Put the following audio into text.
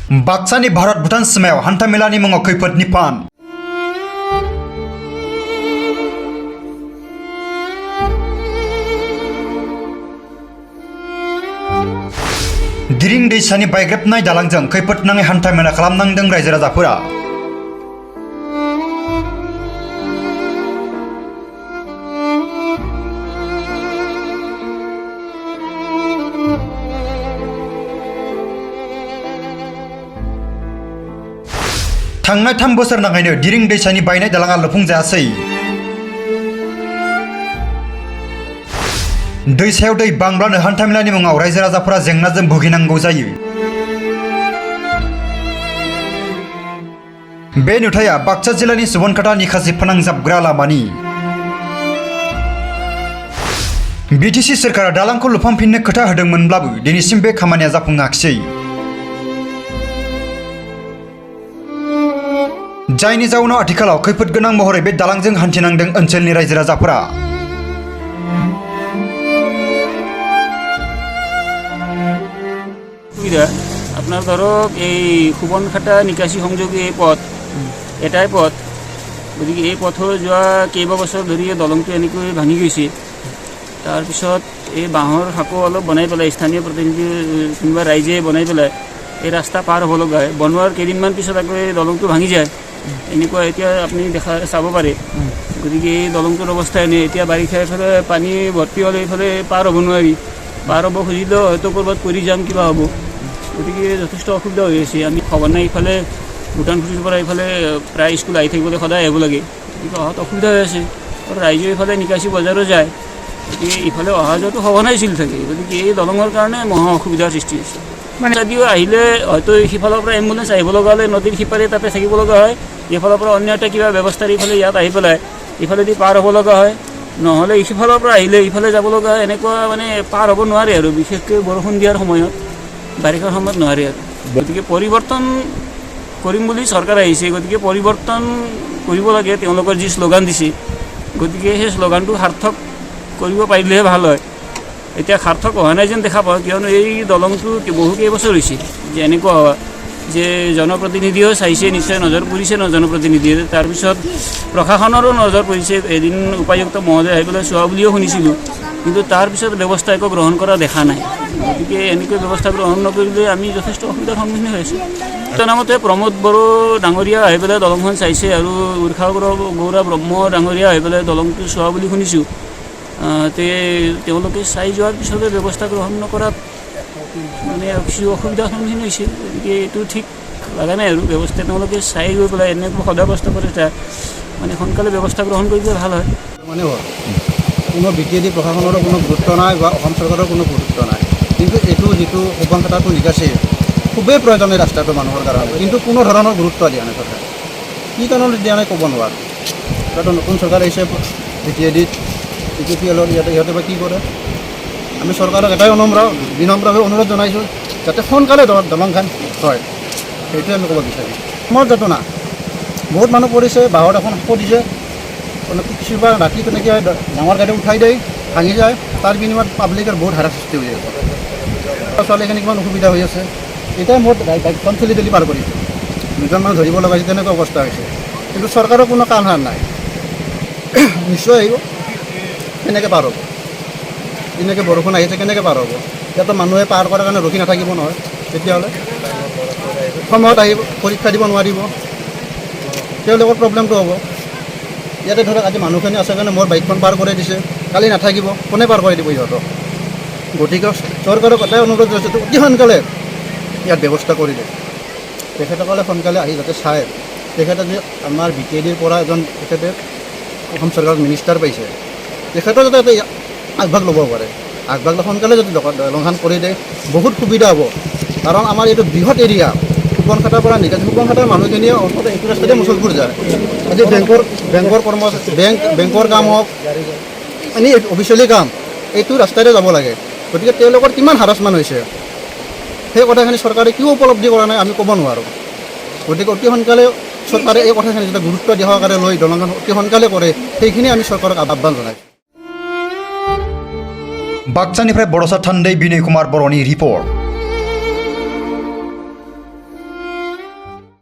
बाक्सानि भारत भुटान सीमायाव हान्थामेलानि मुङाव खैफोदनि फान। दिरिं दैसानि बायग्रेबनाय दालांजों खैफोद नाङै हान्थामेला खालामनांदों रायजो राजाफोरा। थांनाय 3 बोसोर नाङैनो दिरिं दैसानि बायनाय दालाङा लुफुंजायासै। दैसायाव दै बांब्लानो हान्थामेलानि मुङाव रायजो राजाफोरा जेंनाजों भुगिनांगौ जायो। बे नुथाया बाक्सा जिल्लानि सुबनखाता निखासि फोनांजाबग्रा लामानि। बिटिसि सोरखारा दालांखौ लुफामफिननो खोथा होदोंमोनब्लाबो दिनैसिम बे खामानिया जाफुङाखिसै। जायनि जाउनाव आथिखालाव खैफोद गोनां महरै बे दालांजों हान्थिनांदों ओनसोलनि रायजो राजाफोरा। সুবিধা আপনার ধরক এই সুবনখাটা নিকাশি সংযোগী এই পথ এটাই পথ, গতিকে এই পথৰ যোৱা কেইবাবছৰ ধৰি দলংটো এনেকৈ ভাঙি গৈছে। তাৰপিছত এই বাঁহৰ সাঁকো অলপ বনাই পেলাই স্থানীয় প্ৰতিনিধি কোনোবা ৰাইজে বনাই পেলাই এই ৰাস্তা পাৰ হ'ব লগা হয়। বনোৱাৰ কেইদিনমান পিছত আকৌ এই দলংটো ভাঙি যায়। এনেকুৱা এতিয়া আপুনি চাব পাৰে। গতিকে এই দলংটোৰ অৱস্থা এনে। এতিয়া বাৰিষা এইফালে পানী ভৰ্তি হ'লে এইফালে পাৰ হ'ব নোৱাৰি। পাৰ হ'ব খুজিলেও হয়তো ক'ৰবাত পৰি যাম কিবা হ'ব। গতিকে যথেষ্ট অসুবিধা হৈ আছে। আমি সঘনাই ইফালে ভূটানখুটিৰ পৰা ইফালে প্ৰায় স্কুল আহি থাকিবলৈ সদায় আহিব লাগে। গতিকে অহাত অসুবিধা হৈ আছে। আৰু ৰাইজে ইফালে নিকাশি বজাৰো যায়। গতিকে ইফালে অহা যোৱাটো সঘনাই চলি থাকে। গতিকে এই দলঙৰ কাৰণে মহা অসুবিধাৰ সৃষ্টি হৈছে। মানে যদিও আহিলে হয়তো সিফালৰ পৰা এম্বুলেঞ্চ আহিব লগা হ'লে নদীৰ সিপাৰে তাতে থাকিব লগা হয়। এইফালৰ পৰা অন্য এটা কিবা ব্যৱস্থাৰ ইফালে ইয়াত আহি পেলাই ইফালেদি পাৰ হ'ব লগা হয়। নহ'লে সিফালৰ পৰা আহিলে ইফালে যাব লগা হয়। এনেকুৱা মানে পাৰ হ'ব নোৱাৰে আৰু, বিশেষকৈ বৰষুণ দিয়াৰ সময়ত, বাৰিষাৰ সময়ত নোৱাৰে আৰু। গতিকে পৰিৱৰ্তন কৰিম বুলি চৰকাৰ আহিছে। গতিকে পৰিৱৰ্তন কৰিব লাগে। তেওঁলোকৰ যি শ্লোগান দিছে, গতিকে সেই শ্লোগানটো সাৰ্থক কৰিব পাৰিলেহে ভাল হয়। এতিয়া সাৰ্থক হোৱা নাই যেন দেখা পাওঁ, কিয়নো এই দলংটো বহু কেইবছৰ হৈছে যে এনেকুৱা হোৱা, যে জনপ্ৰতিনিধিও চাইছে, নিশ্চয় নজৰ পৰিছে জনপ্ৰতিনিধিয়ে। তাৰপিছত প্ৰশাসনৰো নজৰ পৰিছে। এদিন উপায়ুক্ত মহোদয় আহি পেলাই চোৱা বুলিও শুনিছিলোঁ, কিন্তু তাৰপিছত ব্যৱস্থা একো গ্ৰহণ কৰা দেখা নাই। গতিকে এনেকৈ ব্যৱস্থা গ্ৰহণ নকৰিলে আমি যথেষ্ট অসুবিধাৰ সন্মুখীন হৈ আছোঁ। জনামতে প্ৰমোদ বড়ো ডাঙৰীয়া আহি পেলাই দলংখন চাইছে, আৰু উৰ্ষা গৌৰা ব্ৰহ্ম ডাঙৰীয়া আহি পেলাই দলংটো চোৱা বুলি শুনিছোঁ। তেওঁলোকে চাই যোৱাৰ পিছতে ব্যৱস্থা গ্ৰহণ নকৰাত মানে কিছু অসুবিধাৰ সন্মুখীন হৈছে। গতিকে এইটো ঠিক লগা নাই আৰু। ব্যৱস্থা তেওঁলোকে চাই গৈ পেলাই এনেকুৱা সদাৱস্থা কৰে, মানে সোনকালে ব্যৱস্থা গ্ৰহণ কৰিলে ভাল হয়। মানে কোনো বিটিএডি প্ৰশাসনৰো কোনো গুৰুত্ব নাই বা অসম চৰকাৰৰ কোনো গুৰুত্ব নাই। কিন্তু এইটো যিটো সুবনখাটাটো নিকাশি খুবেই প্ৰয়োজনীয় ৰাস্তাটো মানুহৰ কাৰণে, কিন্তু কোনো ধৰণৰ গুৰুত্ব দিয়া নাই চৰকাৰে। কি কাৰণত দিয়া নাই ক'ব নোৱাৰোঁ। তাতো নতুন চৰকাৰ আহিছে বিটিএডিত, ইউপিএলৰ ইহঁতে বা কি কৰে। আমি চৰকাৰক এটাই বিনম্ৰভাৱে অনুৰোধ জনাইছোঁ যাতে সোনকালে দলংখন হয়, সেইটোৱে আমি ক'ব বিচাৰিম। মোৰ যাতনা বহুত মানুহ পৰিছে, বাঁহত এখন সাঁকো দিছে, কিছুমান ৰাতি তেনেকৈ ডাঙৰ গাড়ী উঠাই দিয়ে, ভাঙি যায়। তাৰ বিনিময়ত পাব্লিকৰ বহুত হাৰা সৃষ্টি হৈ আছে। ছোৱালীখিনি কিমান অসুবিধা হৈ আছে। এতিয়া মোৰ বাইকখন ঠেলি পাৰ কৰিছে, 2জন মানুহ ধৰিব লগা হৈছে, তেনেকুৱা অৱস্থা হৈছে। কিন্তু চৰকাৰৰ কোনো কাম নাই। নিশ্চয় আহিব, কেনেকৈ পাৰ হ'ব? এনেকৈ বৰষুণ আহিছে, কেনেকৈ পাৰ হ'ব? ইয়াতো মানুহে পাৰ কৰাৰ কাৰণে ৰখি নাথাকিব নহয়। তেতিয়াহ'লে সময়ত আহিব, পৰীক্ষা দিব নোৱাৰিব, তেওঁলোকৰ প্ৰব্লেমটো হ'ব। ইয়াতে ধৰক আজি মানুহখিনি আছে কাৰণে মোৰ বাইকখন পাৰ কৰি দিছে, কালি নাথাকিব, কোনে পাৰ কৰি দিব ইহঁতক? গতিকে চৰকাৰক এটাই অনুৰোধ কৰিছোঁ, অতি সোনকালে ইয়াত ব্যৱস্থা কৰি দিয়ে। তেখেতসকলে সোনকালে আহি যাতে চায়। তেখেতে যে আমাৰ বিটিএডিৰ পৰা এজন তেখেতে অসম চৰকাৰৰ মিনিষ্টাৰ পাইছে, তেখেতেও যাতে আগভাগ ল'ব পাৰে। আগভাগ সোনকালে যদি দলংখন কৰি দিয়ে বহুত সুবিধা হ'ব। কাৰণ আমাৰ এইটো বৃহৎ এৰিয়া, সুবনখাটাৰ পৰা নিকাশি। সুবনখাটাৰ মানুহখিনিয়ে অন্ততঃ এইটো ৰাস্তাতে মুছলপুৰ যায়। আজি বেংকৰ কাম হওক, এনেই অফিচিয়েলি কাম এইটো ৰাস্তাতে যাব লাগে। গতিকে তেওঁলোকৰ কিমান হাৰাচমেণ্ট হৈছে, সেই কথাখিনি চৰকাৰে কিয় উপলব্ধি কৰা নাই আমি ক'ব নোৱাৰোঁ। গতিকে অতি সোনকালে চৰকাৰে এই কথাখিনি যাতে গুৰুত্ব দিয়া সহকাৰে লৈ দলংখন অতি সোনকালে কৰে, সেইখিনি আমি চৰকাৰক আহ্বান জনাইছোঁ। बाक्सानिफ्राय बड'सा थान्दै बिनय कुमार बर'नि रिपर्ट।